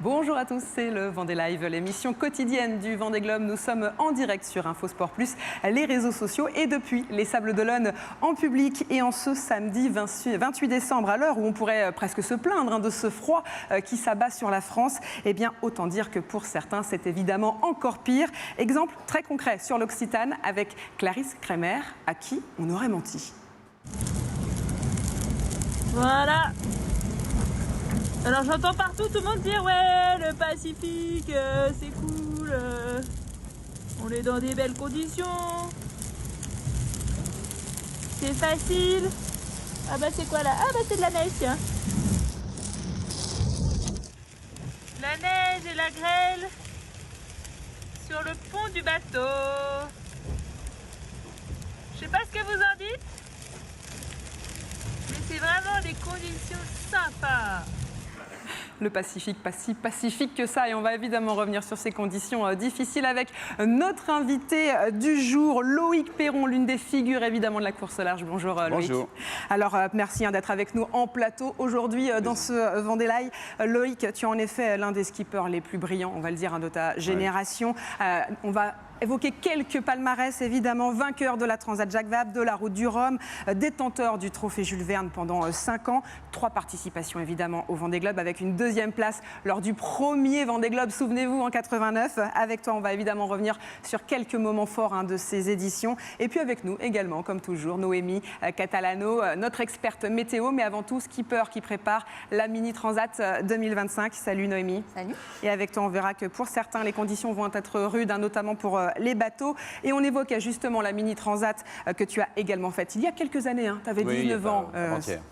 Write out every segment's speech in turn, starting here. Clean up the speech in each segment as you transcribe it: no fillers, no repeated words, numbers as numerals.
Bonjour à tous, c'est le Vendée Live, l'émission quotidienne du Vendée Globe. Nous sommes en direct sur Infosport Plus, les réseaux sociaux et depuis les Sables d'Olonne en public. Et en ce samedi 28 décembre, à l'heure où on pourrait presque se plaindre de ce froid qui s'abat sur la France, eh bien autant dire que pour certains, c'est évidemment encore pire. Exemple très concret sur l'Occitane avec Clarisse Kremer, à qui on aurait menti. Voilà. Alors j'entends partout tout le monde dire ouais, le Pacifique c'est cool, on est dans des belles conditions, c'est facile. Ah bah c'est quoi là? Ah bah c'est de la neige, tiens. La neige et la grêle sur le pont du bateau. Je sais pas ce que vous en dites, mais c'est vraiment des conditions sympas. Le Pacifique, pas si pacifique que ça. Et on va évidemment revenir sur ces conditions difficiles avec notre invité du jour, Loïc Perron, l'une des figures évidemment de la course au large. Bonjour Loïc. Bonjour. Alors merci d'être avec nous en plateau aujourd'hui dans ce Vendée Live. Loïc, tu es en effet l'un des skippers les plus brillants, on va le dire, de ta génération. On va évoquer quelques palmarès, évidemment, vainqueur de la Transat Jacques Vabre, de la Route du Rhum, détenteur du trophée Jules Verne pendant 5 ans, 3 participations évidemment au Vendée Globe avec une deuxième place lors du premier Vendée Globe, souvenez-vous, en 89. Avec toi, on va évidemment revenir sur quelques moments forts de ces éditions. Et puis avec nous également, comme toujours, Noémie Catalano, notre experte météo, mais avant tout skipper qui prépare la Mini Transat 2025. Salut Noémie. Salut. Et avec toi, on verra que pour certains, les conditions vont être rudes, notamment pour les bateaux. Et on évoquait justement la Mini Transat que tu as également faite il y a quelques années. Tu avais 19 ans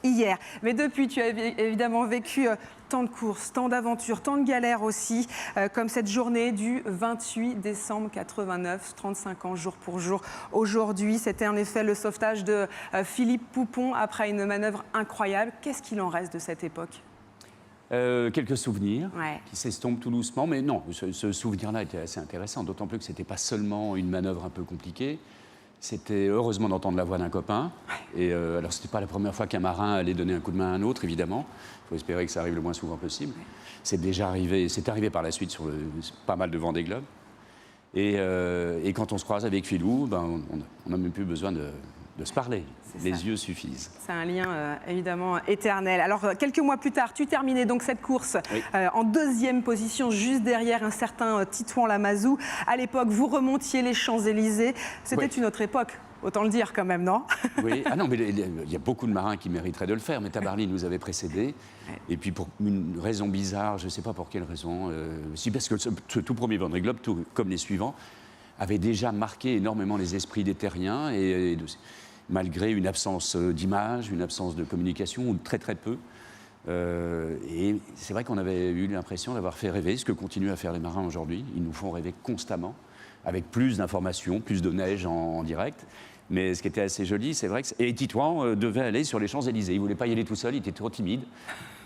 hier. Mais depuis, tu as évidemment vécu tant de courses, tant d'aventures, tant de galères aussi, comme cette journée du 28 décembre 89, 35 ans jour pour jour. Aujourd'hui, c'était en effet le sauvetage de Philippe Poupon après une manœuvre incroyable. Qu'est-ce qu'il en reste de cette époque ? Quelques souvenirs qui s'estompent tout doucement, mais non, ce souvenir-là était assez intéressant, d'autant plus que ce n'était pas seulement une manœuvre un peu compliquée, c'était heureusement d'entendre la voix d'un copain, et alors ce n'était pas la première fois qu'un marin allait donner un coup de main à un autre, évidemment, il faut espérer que ça arrive le moins souvent possible, c'est déjà arrivé, c'est arrivé par la suite sur pas mal de Vendée Globe, et quand on se croise avec Philou, on n'a même plus besoin de se parler. Les yeux suffisent. C'est un lien évidemment éternel. Alors quelques mois plus tard, tu terminais donc cette course en deuxième position, juste derrière un certain Titouan Lamazou. À l'époque, vous remontiez les Champs-Élysées. C'était une autre époque, autant le dire quand même, non? Oui, non, mais il y a beaucoup de marins qui mériteraient de le faire, mais Tabarly nous avait précédés. Et puis pour une raison bizarre, je ne sais pas pour quelle raison, si parce que ce tout premier Vendée Globe, tout comme les suivants, avait déjà marqué énormément les esprits des terriens malgré une absence d'image, une absence de communication, ou très très peu. Et c'est vrai qu'on avait eu l'impression d'avoir fait rêver, ce que continuent à faire les marins aujourd'hui. Ils nous font rêver constamment, avec plus d'informations, plus de neige en direct. Mais ce qui était assez joli, c'est vrai que... Et Titouan devait aller sur les Champs-Élysées. Il ne voulait pas y aller tout seul, il était trop timide.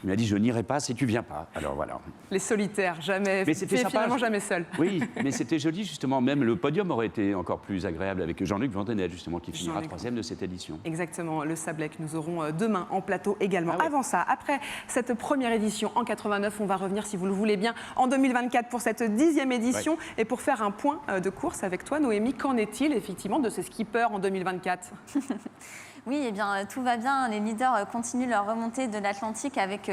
Il m'a dit, je n'irai pas si tu viens pas. Alors voilà. Les solitaires, jamais, mais c'était finalement jamais seul. Oui, mais c'était joli justement. Même le podium aurait été encore plus agréable avec Jean-Luc Vandenel justement, qui finira 3e de cette édition. Exactement, le sablé que nous aurons demain en plateau également. Avant ça, après cette première édition en 89, on va revenir, si vous le voulez bien, en 2024 pour cette 10e édition. Et pour faire un point de course avec toi, Noémie, qu'en est-il effectivement de ces skippers en 2024 ? Oui, eh bien, tout va bien. Les leaders continuent leur remontée de l'Atlantique avec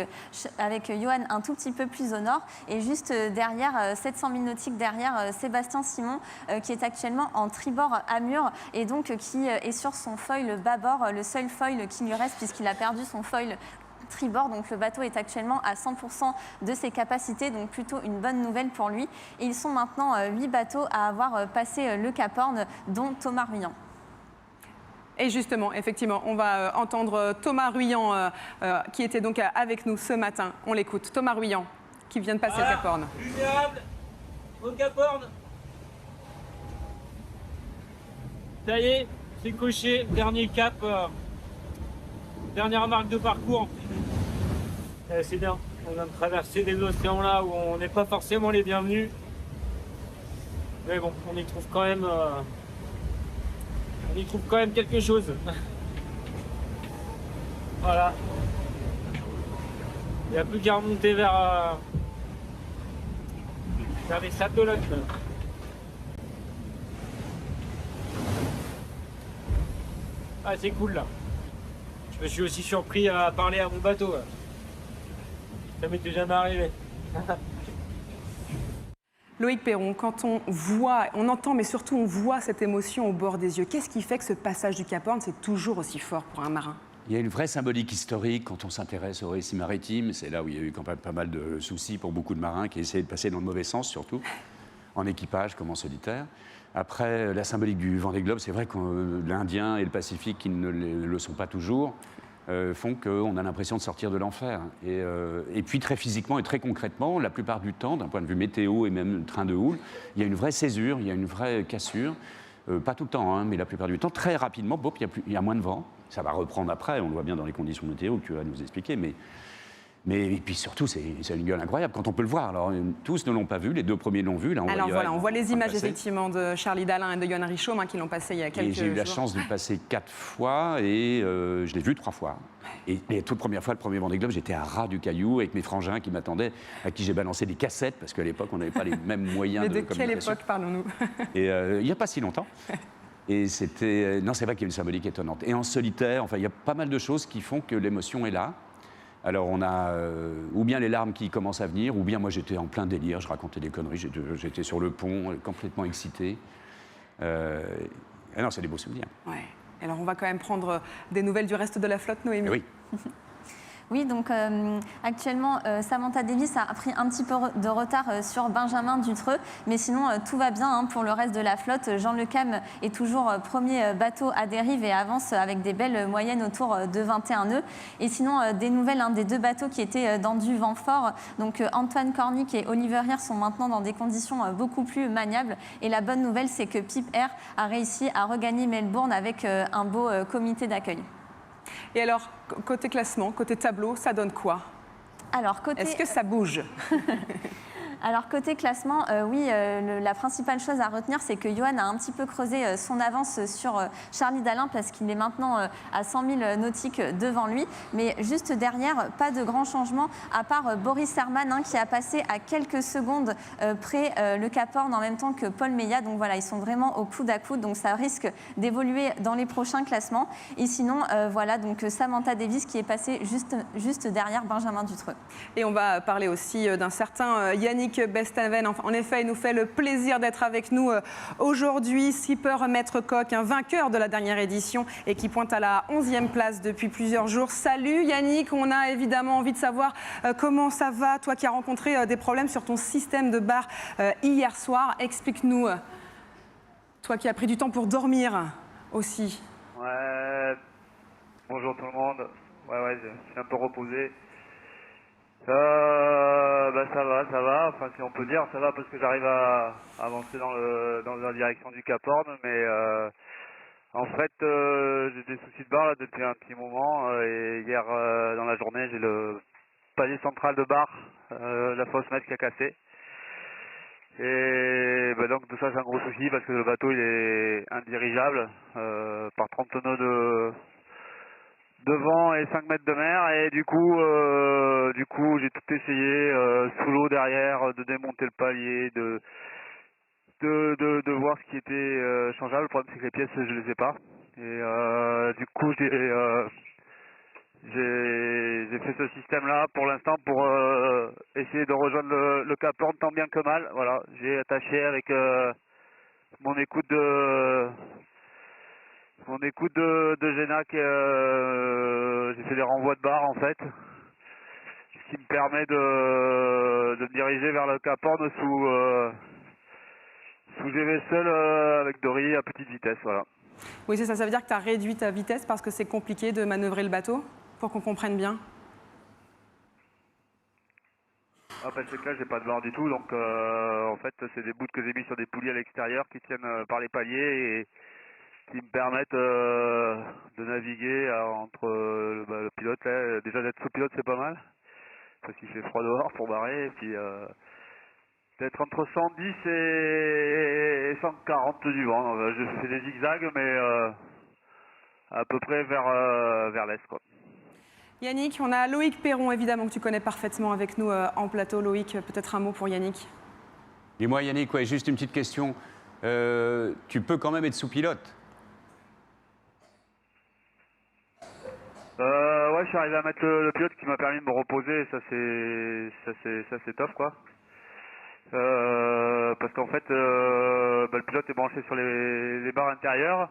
Johan un tout petit peu plus au nord. Et juste derrière, 700 000 nautiques derrière, Sébastien Simon, qui est actuellement en tribord à Mur et donc qui est sur son foil bâbord, le seul foil qui lui reste puisqu'il a perdu son foil tribord, donc le bateau est actuellement à 100% de ses capacités, donc plutôt une bonne nouvelle pour lui. Et ils sont maintenant 8 bateaux à avoir passé le Cap Horn, dont Thomas Ruyant. Et justement, effectivement, on va entendre Thomas Ruyant qui était donc avec nous ce matin. On l'écoute. Thomas Ruyant qui vient de passer le Cap Horn. Vulnérable au Cap Horn. Ça y est, c'est coché. Dernier cap, dernière marque de parcours. C'est bien. On vient de traverser des océans là où on n'est pas forcément les bienvenus. Mais bon, on y trouve quand même... On y trouve quand même quelque chose. Voilà. Il n'y a plus qu'à remonter vers Faire des sables de lunch. Ah, c'est cool là. Je me suis aussi surpris à parler à mon bateau. Ça m'était jamais arrivé. Loïc Perron, quand on voit, on entend, mais surtout on voit cette émotion au bord des yeux, qu'est-ce qui fait que ce passage du Cap Horn, c'est toujours aussi fort pour un marin? Il y a une vraie symbolique historique quand on s'intéresse au récit maritime. C'est là où il y a eu quand même pas mal de soucis pour beaucoup de marins qui essayaient de passer dans le mauvais sens, surtout en équipage comme en solitaire. Après, la symbolique du Vendée Globe, c'est vrai que l'Indien et le Pacifique, qui ne le sont pas toujours, font qu'on a l'impression de sortir de l'enfer. Et puis très physiquement et très concrètement, la plupart du temps, d'un point de vue météo et même train de houle, il y a une vraie césure, il y a une vraie cassure. Pas tout le temps, hein, mais la plupart du temps, très rapidement, il y a moins de vent. Ça va reprendre après, on le voit bien dans les conditions météo que tu vas nous expliquer. Et puis surtout, c'est une gueule incroyable quand on peut le voir. Alors, tous ne l'ont pas vu, les deux premiers l'ont vu. Là, on voit les images effectivement de Charlie Dalin et de Johan Richomme qui l'ont passé il y a quelques jours. J'ai eu la chance de le passer 4 fois et je l'ai vu 3 fois. Et les toutes premières fois, le premier Vendée Globe, j'étais à ras du caillou avec mes frangins qui m'attendaient, à qui j'ai balancé des cassettes, parce qu'à l'époque, on n'avait pas les mêmes moyens de communication. Mais de quelle époque parlons-nous? Et il n'y a pas si longtemps. Et c'était... Non, c'est vrai qu'il y a une symbolique étonnante. Et en solitaire, enfin, il y a pas mal de choses qui font que l'émotion est là. Alors on a ou bien les larmes qui commencent à venir, ou bien moi j'étais en plein délire, je racontais des conneries, j'étais sur le pont, complètement excité. Non, c'est des beaux souvenirs. Ouais. Alors on va quand même prendre des nouvelles du reste de la flotte, Noémie. Oui. Oui, donc actuellement, Samantha Davis a pris un petit peu de retard sur Benjamin Dutreux, mais sinon tout va bien hein, pour le reste de la flotte. Jean Le Cam est toujours premier bateau à dérive et avance avec des belles moyennes autour de 21 nœuds. Et sinon, des nouvelles des deux bateaux qui étaient dans du vent fort. Donc Antoine Cornic et Oliver Heer sont maintenant dans des conditions beaucoup plus maniables. Et la bonne nouvelle, c'est que Pip Air a réussi à regagner Melbourne avec un beau comité d'accueil. Et alors, côté classement, côté tableau, ça donne quoi? Alors, est-ce que ça bouge? Alors, côté classement, oui, la principale chose à retenir, c'est que Johan a un petit peu creusé son avance sur Charlie Dalin parce qu'il est maintenant à 100 000 nautiques devant lui. Mais juste derrière, pas de grand changement, à part Boris Herrmann qui a passé à quelques secondes près le Cap Horn en même temps que Paul Meillat. Donc voilà, ils sont vraiment au coude à coude. Donc ça risque d'évoluer dans les prochains classements. Et sinon, voilà, donc Samantha Davis qui est passée juste derrière Benjamin Dutreux. Et on va parler aussi d'un certain Yannick Bestaven. En effet, il nous fait le plaisir d'être avec nous aujourd'hui. Skipper Maître Coq, un vainqueur de la dernière édition et qui pointe à la 11e place depuis plusieurs jours. Salut Yannick, on a évidemment envie de savoir comment ça va. Toi qui as rencontré des problèmes sur ton système de bar hier soir, explique-nous. Toi qui as pris du temps pour dormir aussi. Ouais, bonjour tout le monde. Ouais, je suis un peu reposé. Ça va, enfin si on peut dire, ça va parce que j'arrive à avancer dans la direction du Cap Horn, mais en fait j'ai des soucis de barre là, depuis un petit moment et hier dans la journée j'ai le palier central de barre, la fausse mètre qui a cassé. Et donc tout ça c'est un gros souci parce que le bateau il est indirigeable par 30 tonneaux de vent et 5 mètres de mer et du coup j'ai tout essayé sous l'eau derrière de démonter le palier, de voir ce qui était changeable. Le problème c'est que les pièces je les ai pas et du coup j'ai fait ce système là pour l'instant pour essayer de rejoindre le Cap Horn tant bien que mal. Voilà, j'ai attaché avec mon écoute de Génac, j'ai fait des renvois de barre en fait, ce qui me permet de me diriger vers le Cap Horn sous GV seul avec Dory à petite vitesse, voilà. Oui, c'est ça, ça veut dire que tu as réduit ta vitesse parce que c'est compliqué de manœuvrer le bateau, pour qu'on comprenne bien. Parce que là j'ai pas de barre du tout, donc en fait c'est des bouts que j'ai mis sur des poulies à l'extérieur qui tiennent par les paliers et qui me permettent de naviguer entre le pilote. Là, déjà d'être sous pilote c'est pas mal, parce qu'il fait froid dehors pour barrer, et puis d'être entre 110 et 140 du vent. Je fais des zigzags, mais à peu près vers l'est, quoi. Yannick, on a Loïc Perron, évidemment, que tu connais parfaitement avec nous en plateau. Loïc, peut-être un mot pour Yannick? Et moi, Yannick, ouais, juste une petite question. Tu peux quand même être sous-pilote. Ouais, je suis arrivé à mettre le pilote qui m'a permis de me reposer, ça c'est top quoi. Parce qu'en fait, le pilote est branché sur les barres intérieures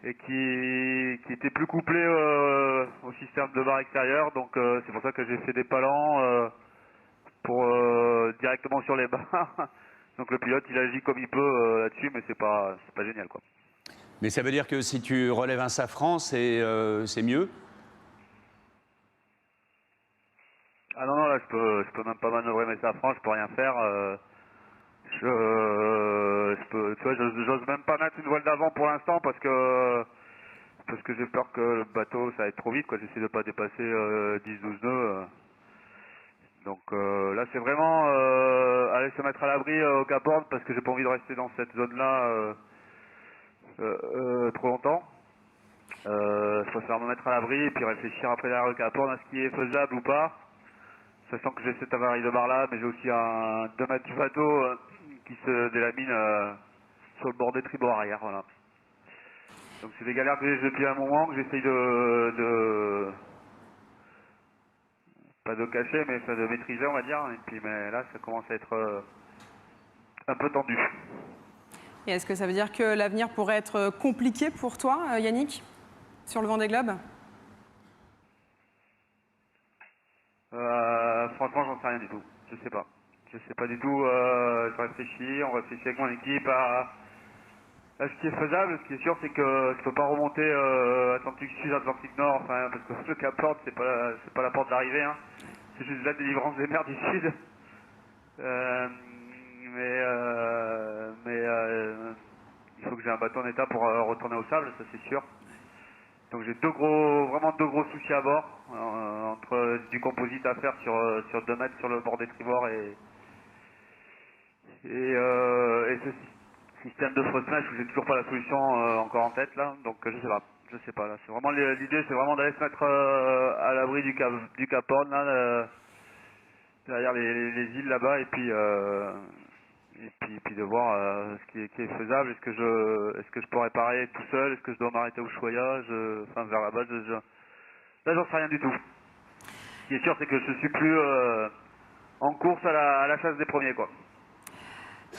et qui était plus couplé au système de barres extérieures, donc c'est pour ça que j'ai fait des palans pour directement sur les barres. Donc le pilote il agit comme il peut là-dessus, mais c'est pas génial quoi. Mais ça veut dire que si tu relèves un safran, c'est mieux? Ah non, là je peux même pas manœuvrer mes safrans, je peux rien faire. Tu vois, j'ose même pas mettre une voile d'avant pour l'instant parce que j'ai peur que le bateau ça aille trop vite quoi. J'essaie de pas dépasser 10-12 nœuds. Donc là c'est vraiment aller se mettre à l'abri au Cap Horn parce que j'ai pas envie de rester dans cette zone là trop longtemps. Je préfère me mettre à l'abri et puis réfléchir après derrière le Cap Horn à ce qui est faisable ou pas. Sachant que j'ai cette avarie de barre là, mais j'ai aussi un 2 mètres du bateau qui se délamine sur le bord des tribords arrière, voilà. Donc c'est des galères que j'ai depuis un moment, que j'essaye pas de cacher, mais de maîtriser on va dire, et puis mais là ça commence à être un peu tendu. Et est-ce que ça veut dire que l'avenir pourrait être compliqué pour toi, Yannick, sur le Vendée Globe? Franchement, j'en sais rien du tout. Je sais pas. Je sais pas du tout. Je réfléchis. On réfléchit avec mon équipe à ce qui est faisable. Ce qui est sûr, c'est que je peux pas remonter Atlantique Sud, Atlantique Nord. Enfin, parce que le Cap Horn, c'est pas la porte d'arrivée. Hein. C'est juste la délivrance des mers du Sud. Il faut que j'ai un bateau en état pour retourner au sable, ça c'est sûr. Donc j'ai vraiment deux gros soucis à bord, entre du composite à faire sur 2 mètres sur le bord des tribords et ce système de fausse mèche où j'ai toujours pas la solution encore en tête là, donc je sais pas là. C'est vraiment l'idée, c'est vraiment d'aller se mettre à l'abri du Cap Horn là, derrière les îles là-bas et puis de voir ce qui est faisable. Est-ce que je peux réparer tout seul? Est-ce que je dois m'arrêter au Ushuaïa? Enfin vers là-bas, là j'en sais rien du tout. Ce qui est sûr, c'est que je suis plus en course à la chasse des premiers quoi.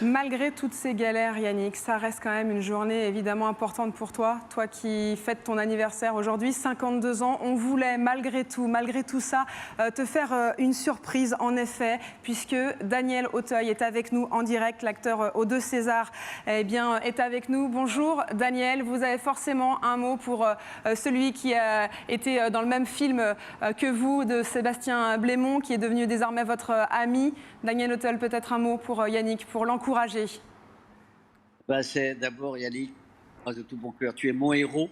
Malgré toutes ces galères, Yannick, ça reste quand même une journée évidemment importante pour toi. Toi qui fêtes ton anniversaire aujourd'hui, 52 ans. On voulait malgré tout ça, te faire une surprise en effet, puisque Daniel Auteuil est avec nous en direct. L'acteur aux 2 Césars est avec nous. Bonjour Daniel, vous avez forcément un mot pour celui qui a été dans le même film que vous, de Sébastien Blémont, qui est devenu désormais votre ami. Daniel Auteuil, peut-être un mot pour Yannick, pour l'encourager. C'est d'abord, Yannick, de tout mon cœur, tu es mon héros.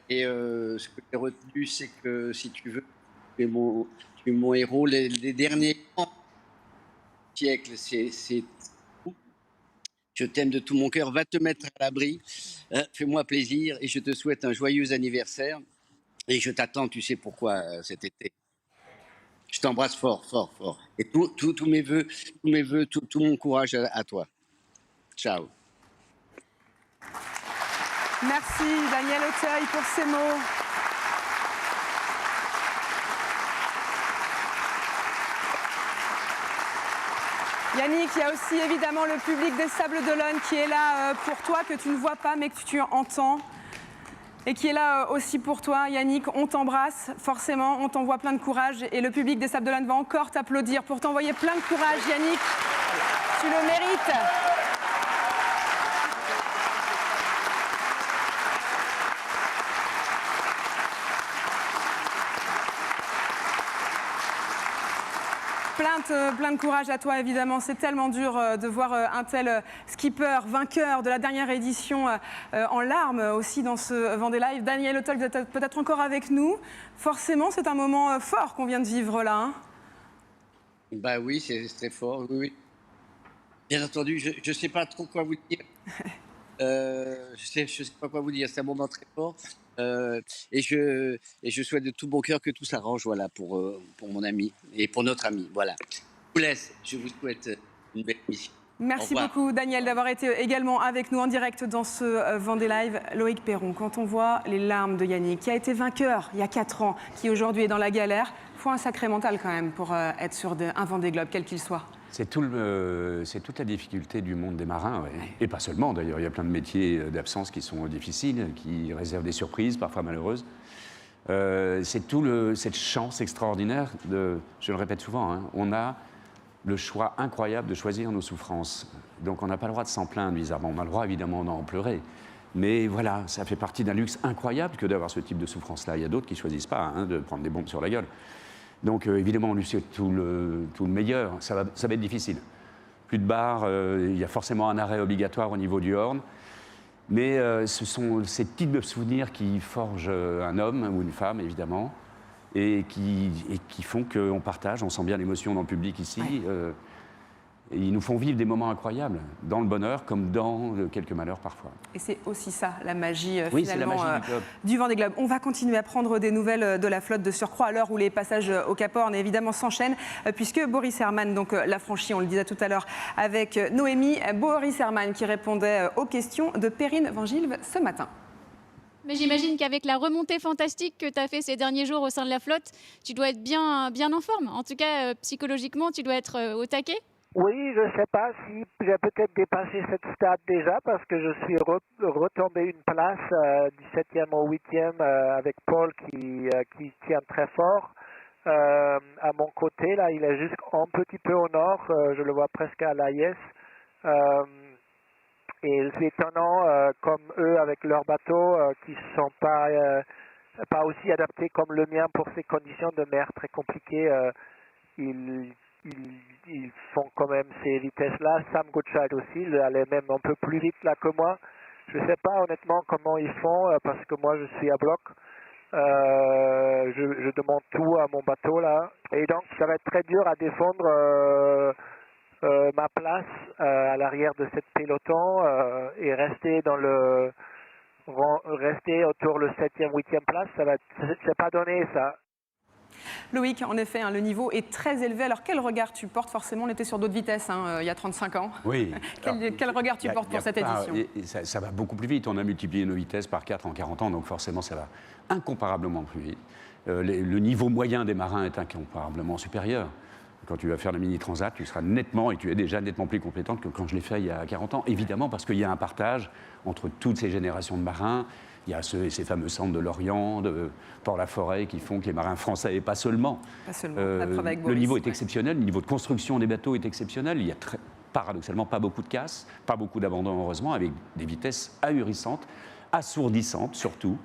Et ce que j'ai retenu, c'est que si tu veux, tu es mon héros. Les derniers siècles, c'est je t'aime de tout mon cœur. Va te mettre à l'abri. Fais-moi plaisir et je te souhaite un joyeux anniversaire. Et je t'attends, tu sais pourquoi, cet été. Je t'embrasse fort, fort, fort. Et tous mes vœux, tout mon courage à toi. Ciao. Merci Daniel Auteuil pour ces mots. Yannick, il y a aussi évidemment le public des Sables d'Olonne qui est là pour toi, que tu ne vois pas mais que tu entends. Et qui est là aussi pour toi, Yannick. On t'embrasse, forcément, on t'envoie plein de courage. Et le public des Sables d'Olonne va encore t'applaudir pour t'envoyer plein de courage, Yannick. Tu le mérites. Plein de courage à toi, évidemment. C'est tellement dur de voir un tel skipper, vainqueur de la dernière édition, en larmes aussi dans ce Vendée Live. Daniel Auteuil, peut-être encore avec nous. Forcément, c'est un moment fort qu'on vient de vivre là. Hein. Bah oui, c'est très fort, oui. Bien entendu, je ne sais pas trop quoi vous dire. Je sais pas quoi vous dire, c'est un moment très fort. Et je souhaite de tout mon cœur que tout s'arrange, voilà, pour mon ami et pour notre ami. Voilà. Je vous laisse. Je vous souhaite une belle mission. Merci Au revoir. beaucoup Daniel d'avoir été également avec nous en direct dans ce Vendée Live. Loïc Perron, quand on voit les larmes de Yannick, qui a été vainqueur il y a 4 ans, qui aujourd'hui est dans la galère, il faut un sacré mental quand même pour être sur un Vendée Globe, quel qu'il soit. C'est toute la difficulté du monde des marins, ouais. Et pas seulement d'ailleurs. Il y a plein de métiers d'absence qui sont difficiles, qui réservent des surprises, parfois malheureuses. C'est cette chance extraordinaire je le répète souvent, hein, on a le choix incroyable de choisir nos souffrances. Donc on n'a pas le droit de s'en plaindre bizarrement. On a le droit évidemment d'en pleurer. Mais voilà, ça fait partie d'un luxe incroyable que d'avoir ce type de souffrance-là. Il y a d'autres qui ne choisissent pas de prendre des bombes sur la gueule. Donc évidemment, on lui souhaite tout le meilleur. Ça va être difficile. Plus de barres, il y a forcément un arrêt obligatoire au niveau du Horn. Mais ce sont ces types de souvenirs qui forgent un homme ou une femme, évidemment, et qui font qu'on partage. On sent bien l'émotion dans le public ici. Ouais. Et ils nous font vivre des moments incroyables, dans le bonheur comme dans quelques malheurs parfois. Et c'est aussi ça, la magie finalement la magie du Vendée Globe. On va continuer à prendre des nouvelles de la flotte de surcroît à l'heure où les passages au Cap Horn évidemment s'enchaînent, puisque Boris Herman l'a franchi, on le disait tout à l'heure, avec Noémie. Boris Herman qui répondait aux questions de Perrine Van Gilve ce matin. Mais j'imagine qu'avec la remontée fantastique que tu as fait ces derniers jours au sein de la flotte, tu dois être bien en forme. En tout cas, psychologiquement, tu dois être au taquet. Oui, je ne sais pas si j'ai peut-être dépassé cette stade déjà parce que je suis retombé une place du 7e au 8e avec Paul qui tient très fort. À mon côté, là, il est juste un petit peu au nord, je le vois presque à l'AIS. Et c'est étonnant, comme eux, avec leurs bateaux, qui ne sont pas aussi adaptés comme le mien pour ces conditions de mer très compliquées, ils font quand même ces vitesses-là. Sam Goodchild aussi, il allait même un peu plus vite là que moi. Je ne sais pas honnêtement comment ils font, parce que moi je suis à bloc. Je demande tout à mon bateau là. Et donc ça va être très dur à défendre ma place à l'arrière de cette peloton et rester rester autour le 7e, 8e place. C'est pas donné ça. Loïc, en effet, le niveau est très élevé. Alors, quel regard tu portes? Forcément, on était sur d'autres vitesses il y a 35 ans. Oui. Quel regard tu portes pour cette édition? Ça va beaucoup plus vite. On a multiplié nos vitesses par 4 en 40 ans, donc forcément, ça va incomparablement plus vite. Le niveau moyen des marins est incomparablement supérieur. Quand tu vas faire la mini-transat, tu seras nettement, et tu es déjà nettement plus compétente que quand je l'ai fait il y a 40 ans. Évidemment, parce qu'il y a un partage entre toutes ces générations de marins. Il y a ces fameux centres de l'Orient, de Port-la-Forêt, qui font que les marins français, et pas seulement. Le niveau est exceptionnel, le niveau de construction des bateaux est exceptionnel. Il y a paradoxalement pas beaucoup de casses, pas beaucoup d'abandons, heureusement, avec des vitesses ahurissantes, assourdissantes surtout.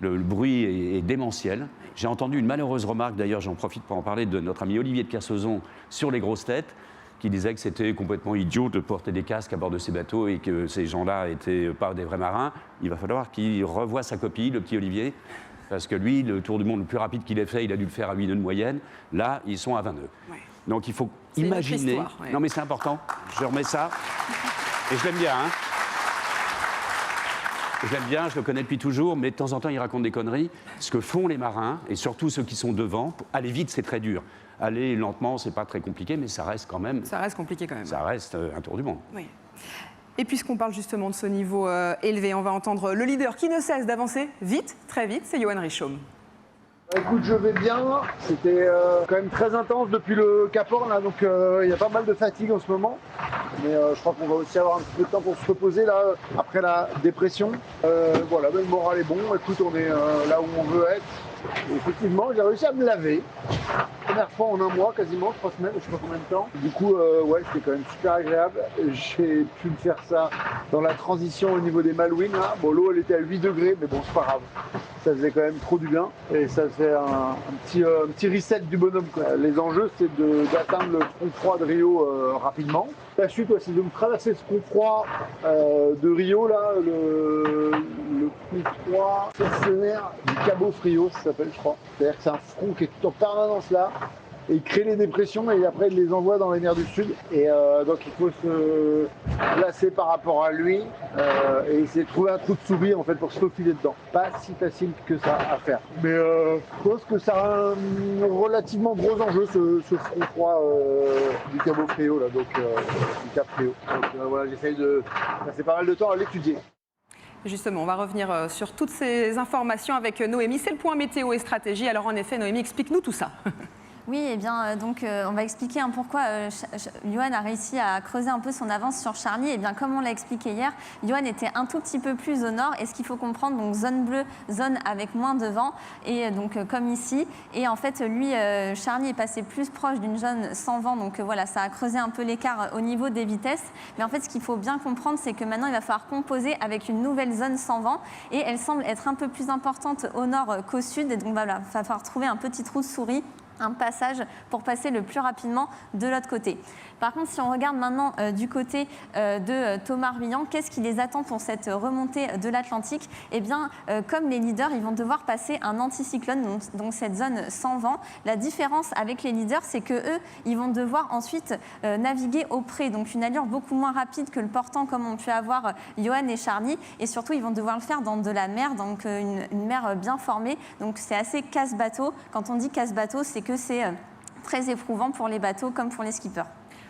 Le bruit est démentiel. J'ai entendu une malheureuse remarque, d'ailleurs j'en profite pour en parler, de notre ami Olivier de Kersauzon sur les grosses têtes, qui disait que c'était complètement idiot de porter des casques à bord de ces bateaux et que ces gens-là n'étaient pas des vrais marins. Il va falloir qu'il revoie sa copie, le petit Olivier, parce que lui, le tour du monde le plus rapide qu'il ait fait, il a dû le faire à 8 nœuds de moyenne. Là, ils sont à 20 nœuds. Ouais. Donc il faut imaginer... Ouais. Non mais c'est important, je remets ça, et je l'aime bien, hein. Je l'aime bien, je le connais depuis toujours, mais de temps en temps, il raconte des conneries. Ce que font les marins, et surtout ceux qui sont devant, aller vite, c'est très dur. Aller lentement, c'est pas très compliqué, mais ça reste quand même... Ça reste compliqué quand même. Ça reste un tour du monde. Oui. Et puisqu'on parle justement de ce niveau élevé, on va entendre le leader qui ne cesse d'avancer vite, très vite, c'est Johan Richomme. Écoute, je vais bien. C'était quand même très intense depuis le Cap Horn, là, donc il y a pas mal de fatigue en ce moment. Mais je crois qu'on va aussi avoir un petit peu de temps pour se reposer là, après la dépression. Voilà, le moral est bon. Écoute, on est là où on veut être. Et effectivement, j'ai réussi à me laver. Première fois en un mois, quasiment, 3 semaines, je sais pas combien de temps. Du coup, ouais, c'était quand même super agréable. J'ai pu me faire ça dans la transition au niveau des Malouines. Là. Bon, l'eau, elle était à 8 degrés, mais bon, c'est pas grave. Ça faisait quand même trop du bien. Et ça fait un petit reset du bonhomme, quoi. Les enjeux, c'est d'atteindre le front froid de Rio rapidement. La chute, ouais, c'est de me traverser ce front froid de Rio, là, le front froid stationnaire du Cabo Frio, ça s'appelle, je crois. C'est-à-dire que c'est un front qui est tout en permanence là. et il crée les dépressions et après il les envoie dans les mers du Sud. Et donc il faut se placer par rapport à lui et essayer de trouver un trou de souris en fait pour se faufiler dedans. Pas si facile que ça à faire. Mais je pense que ça a un relativement gros enjeu ce front froid du Cabo Frio là, donc du Cap Frio. Donc voilà, j'essaye de passer pas mal de temps à l'étudier. Justement, on va revenir sur toutes ces informations avec Noémie. C'est le point météo et stratégie. Alors en effet, Noémie, explique-nous tout ça. Oui, eh bien, on va expliquer pourquoi Johan a réussi à creuser un peu son avance sur Charlie. Eh bien, comme on l'a expliqué hier, Johan était un tout petit peu plus au nord. Et ce qu'il faut comprendre, donc zone bleue, zone avec moins de vent, et donc comme ici. Et en fait, lui, Charlie est passé plus proche d'une zone sans vent. Donc voilà, ça a creusé un peu l'écart au niveau des vitesses. Mais en fait, ce qu'il faut bien comprendre, c'est que maintenant, il va falloir composer avec une nouvelle zone sans vent. Et elle semble être un peu plus importante au nord qu'au sud. Et donc voilà, il va falloir trouver un petit trou de souris, un passage pour passer le plus rapidement de l'autre côté. Par contre, si on regarde maintenant du côté de Thomas Ruyant, qu'est-ce qui les attend pour cette remontée de l'Atlantique? Eh bien, comme les leaders, ils vont devoir passer un anticyclone, donc cette zone sans vent. La différence avec les leaders, c'est que eux, ils vont devoir ensuite naviguer au près, donc une allure beaucoup moins rapide que le portant comme ont pu avoir Johan et Charlie. Et surtout, ils vont devoir le faire dans de la mer, donc une mer bien formée. Donc c'est assez casse-bateau. Quand on dit casse-bateau, c'est que c'est très éprouvant pour les bateaux comme pour les skippers.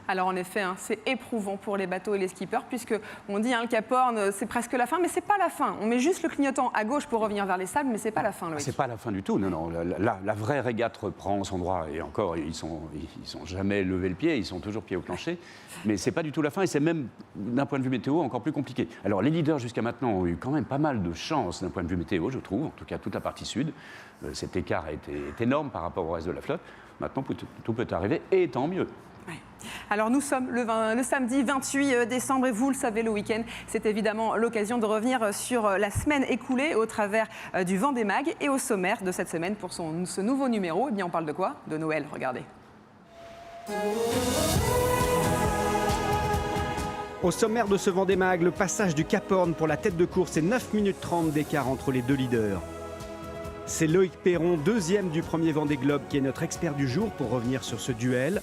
Alors en effet, c'est éprouvant pour les bateaux et les skippers puisque on dit le Cap Horn, c'est presque la fin, mais c'est pas la fin. On met juste le clignotant à gauche pour revenir vers les sables, mais c'est pas la fin. Loïc. C'est pas la fin du tout. Non. La vraie régate reprend son droit et encore, ils sont jamais levé le pied, ils sont toujours pieds au plancher. Mais c'est pas du tout la fin et c'est même d'un point de vue météo encore plus compliqué. Alors les leaders jusqu'à maintenant ont eu quand même pas mal de chance d'un point de vue météo, je trouve. En tout cas, toute la partie sud, cet écart est énorme par rapport au reste de la flotte. Maintenant, tout peut arriver et tant mieux. Ouais. Alors nous sommes le samedi 28 décembre et vous le savez, le week-end, c'est évidemment l'occasion de revenir sur la semaine écoulée au travers du Vendée Mag. Et au sommaire de cette semaine pour ce nouveau numéro, eh bien on parle de quoi? De Noël, regardez. Au sommaire de ce Vendée Mag, le passage du Cap Horn pour la tête de course et 9 minutes 30 d'écart entre les deux leaders. C'est Loïc Perron, deuxième du premier Vendée Globe, qui est notre expert du jour pour revenir sur ce duel.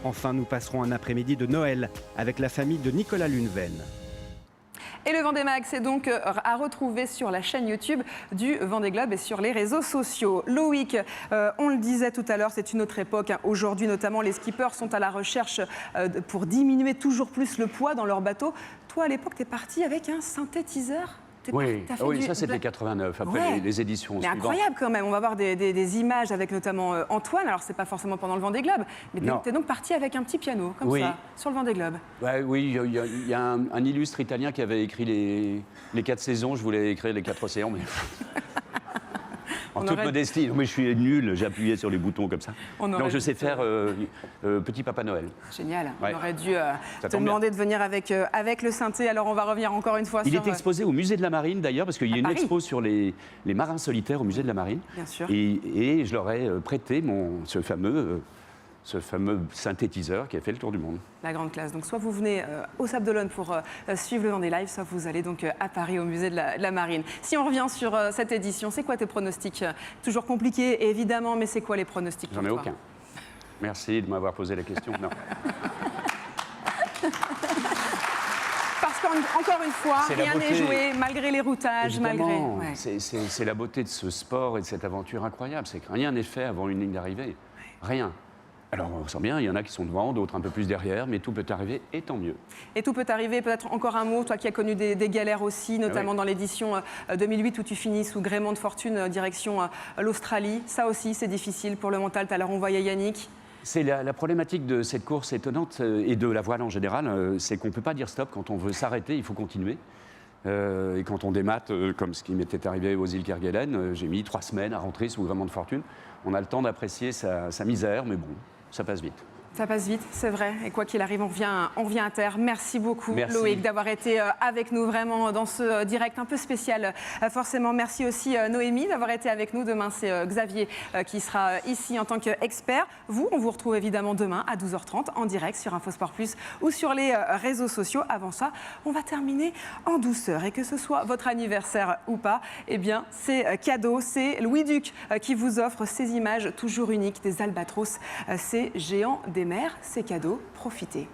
Enfin, nous passerons un après-midi de Noël avec la famille de Nicolas Luneven. Et le Vendée Mag, c'est donc à retrouver sur la chaîne YouTube du Vendée Globe et sur les réseaux sociaux. Loïc, on le disait tout à l'heure, c'est une autre époque. Aujourd'hui, notamment, les skippers sont à la recherche pour diminuer toujours plus le poids dans leur bateau. Toi, à l'époque, tu es parti avec un synthétiseur. Oui, ça c'était 89, après les éditions mais suivantes. Incroyable quand même, on va voir des images avec notamment Antoine, alors c'est pas forcément pendant le Vendée Globe, mais tu es donc parti avec un petit piano, comme ça, sur le Vendée Globe. Oui, il y a un illustre italien qui avait écrit les 4 saisons, je voulais écrire les 4 océans, mais... En toute modestie, mais je suis nul, j'ai appuyé sur les boutons comme ça. Donc je sais faire Petit Papa Noël. Génial, on aurait dû te demander de venir avec le synthé, alors on va revenir encore une fois sur... Il est exposé au musée de la Marine d'ailleurs, parce qu'il y a une expo sur les marins solitaires au musée de la Marine. Bien sûr. Et je leur ai prêté ce fameux synthétiseur qui a fait le tour du monde. La grande classe. Donc soit vous venez au Sable d'Olonne pour suivre le Vendée Live, soit vous allez donc à Paris au musée de la Marine. Si on revient sur cette édition, c'est quoi tes pronostics? Toujours compliqué évidemment, mais c'est quoi les pronostics? J'en ai aucun. Merci de m'avoir posé la question. Non. Parce qu'encore une fois, rien n'est joué, malgré les routages, évidemment, c'est la beauté de ce sport et de cette aventure incroyable, c'est que rien n'est fait avant une ligne d'arrivée. Rien. Alors on sent bien, il y en a qui sont devant, d'autres un peu plus derrière, mais tout peut arriver et tant mieux. Et tout peut arriver, peut-être encore un mot, toi qui as connu des galères aussi, notamment dans l'édition 2008 où tu finis sous gréement de fortune direction l'Australie. Ça aussi c'est difficile pour le mental, tout à l'heure on voyait Yannick. C'est la problématique de cette course étonnante et de la voile en général, c'est qu'on ne peut pas dire stop, quand on veut s'arrêter, il faut continuer. Et quand on démate, comme ce qui m'était arrivé aux îles Kerguelen, j'ai mis 3 semaines à rentrer sous gréement de fortune. On a le temps d'apprécier sa misère, mais bon, ça passe vite. Ça passe vite, c'est vrai. Et quoi qu'il arrive, on revient à terre. Merci beaucoup, Merci. Loïc, d'avoir été avec nous vraiment dans ce direct un peu spécial. Forcément, merci aussi Noémie d'avoir été avec nous. Demain, c'est Xavier qui sera ici en tant qu'expert. Vous, on vous retrouve évidemment demain à 12h30 en direct sur Infosport Plus ou sur les réseaux sociaux. Avant ça, on va terminer en douceur. Et que ce soit votre anniversaire ou pas, eh bien, c'est cadeau. C'est Louis Duc qui vous offre ces images toujours uniques des albatros, ces géants des mers. C'est cadeau. Profitez.